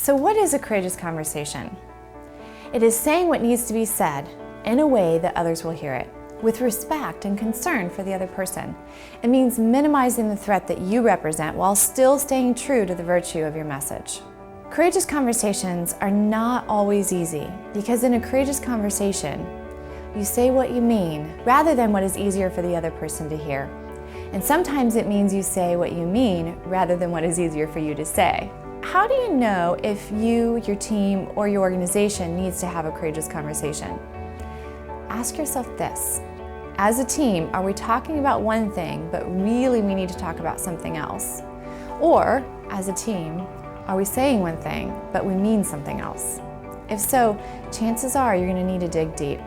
So what is a courageous conversation? It is saying what needs to be said in a way that others will hear it, with respect and concern for the other person. It means minimizing the threat that you represent while still staying true to the virtue of your message. Courageous conversations are not always easy, because in a courageous conversation, you say what you mean rather than what is easier for the other person to hear. And sometimes it means you say what you mean rather than what is easier for you to say. How do you know if you, your team, or your organization needs to have a courageous conversation? Ask yourself this. As a team, are we talking about one thing, but really we need to talk about something else? Or, as a team, are we saying one thing, but we mean something else? If so, chances are you're going to need to dig deep.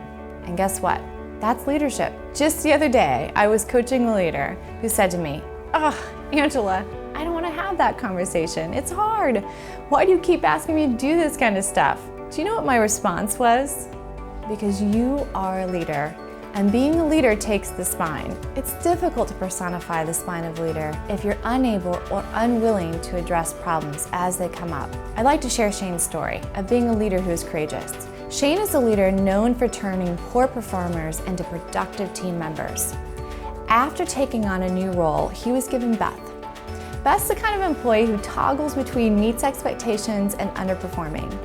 And guess what? That's leadership. Just the other day, I was coaching a leader who said to me, "Oh, Angela, I don't want to have that conversation. It's hard. Why do you keep asking me to do this kind of stuff?" Do you know what my response was? Because you are a leader, and being a leader takes the spine. It's difficult to personify the spine of a leader if you're unable or unwilling to address problems as they come up. I'd like to share Shane's story of being a leader who is courageous. Shane is a leader known for turning poor performers into productive team members. After taking on a new role, he was given Beth. Beth's the kind of employee who toggles between meets expectations and underperforming.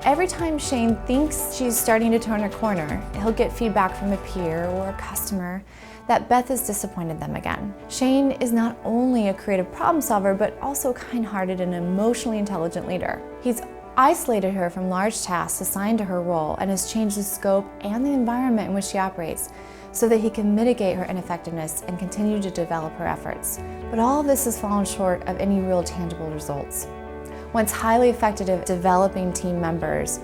Every time Shane thinks she's starting to turn a corner, he'll get feedback from a peer or a customer that Beth has disappointed them again. Shane is not only a creative problem solver, but also kind-hearted and emotionally intelligent leader. He's isolated her from large tasks assigned to her role and has changed the scope and the environment in which she operates so that he can mitigate her ineffectiveness and continue to develop her efforts. But all of this has fallen short of any real tangible results. Once highly effective at developing team members,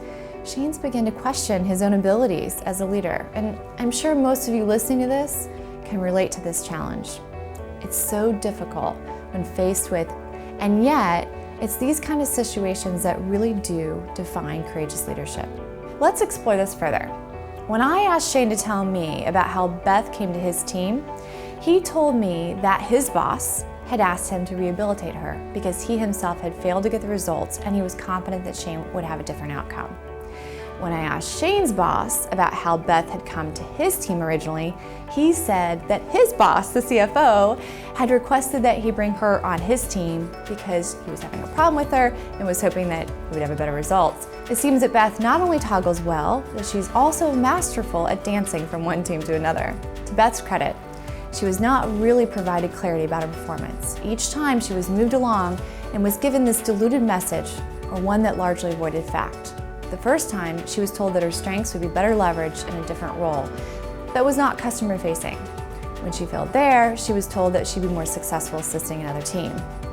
Shane's begun to question his own abilities as a leader. And I'm sure most of you listening to this can relate to this challenge. It's so difficult when faced with, and yet, it's these kind of situations that really do define courageous leadership. Let's explore this further. When I asked Shane to tell me about how Beth came to his team, he told me that his boss had asked him to rehabilitate her because he himself had failed to get the results and he was confident that Shane would have a different outcome. When I asked Shane's boss about how Beth had come to his team originally, he said that his boss, the CFO, had requested that he bring her on his team because he was having a problem with her and was hoping that he would have a better results. It seems that Beth not only toggles well, but she's also masterful at dancing from one team to another. To Beth's credit, she was not really provided clarity about her performance. Each time she was moved along and was given this diluted message, or one that largely avoided fact. The first time, she was told that her strengths would be better leveraged in a different role that was not customer-facing. When she failed there, she was told that she'd be more successful assisting another team.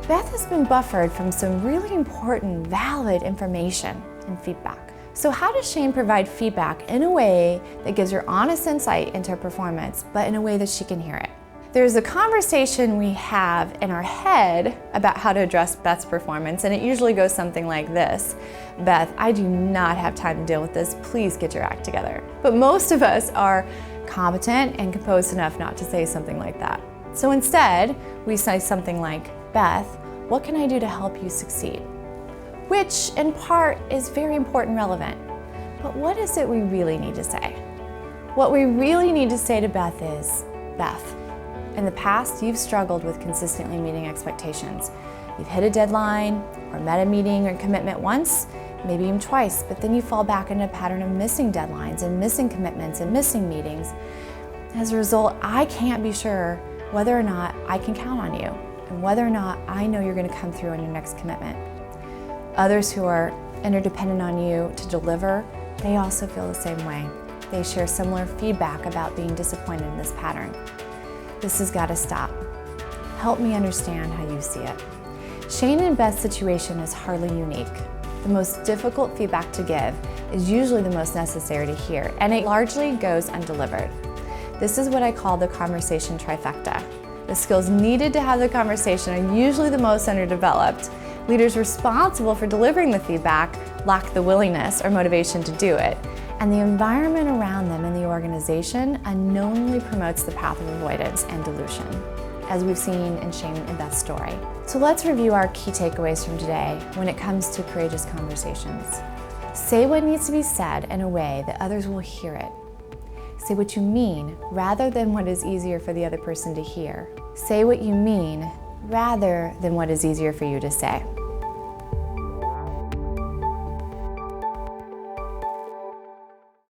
Beth has been buffered from some really important, valid information and feedback. So how does Shane provide feedback in a way that gives her honest insight into her performance, but in a way that she can hear it? There's a conversation we have in our head about how to address Beth's performance, and it usually goes something like this. "Beth, I do not have time to deal with this. Please get your act together." But most of us are competent and composed enough not to say something like that. So instead, we say something like, "Beth, what can I do to help you succeed?" Which, in part, is very important and relevant. But what is it we really need to say? What we really need to say to Beth is, "Beth, in the past, you've struggled with consistently meeting expectations. You've hit a deadline or met a meeting or commitment once, maybe even twice, but then you fall back into a pattern of missing deadlines and missing commitments and missing meetings. As a result, I can't be sure whether or not I can count on you and whether or not I know you're going to come through on your next commitment. Others who are interdependent on you to deliver, they also feel the same way. They share similar feedback about being disappointed in this pattern. This has got to stop. Help me understand how you see it." Shane and Beth's situation is hardly unique. The most difficult feedback to give is usually the most necessary to hear, and it largely goes undelivered. This is what I call the conversation trifecta. The skills needed to have the conversation are usually the most underdeveloped. Leaders responsible for delivering the feedback lack the willingness or motivation to do it, and the environment around them in the organization unknowingly promotes the path of avoidance and dilution. as we've seen in Shane and Beth's story. So let's review our key takeaways from today when it comes to courageous conversations. Say what needs to be said in a way that others will hear it. Say what you mean rather than what is easier for the other person to hear. Say what you mean rather than what is easier for you to say.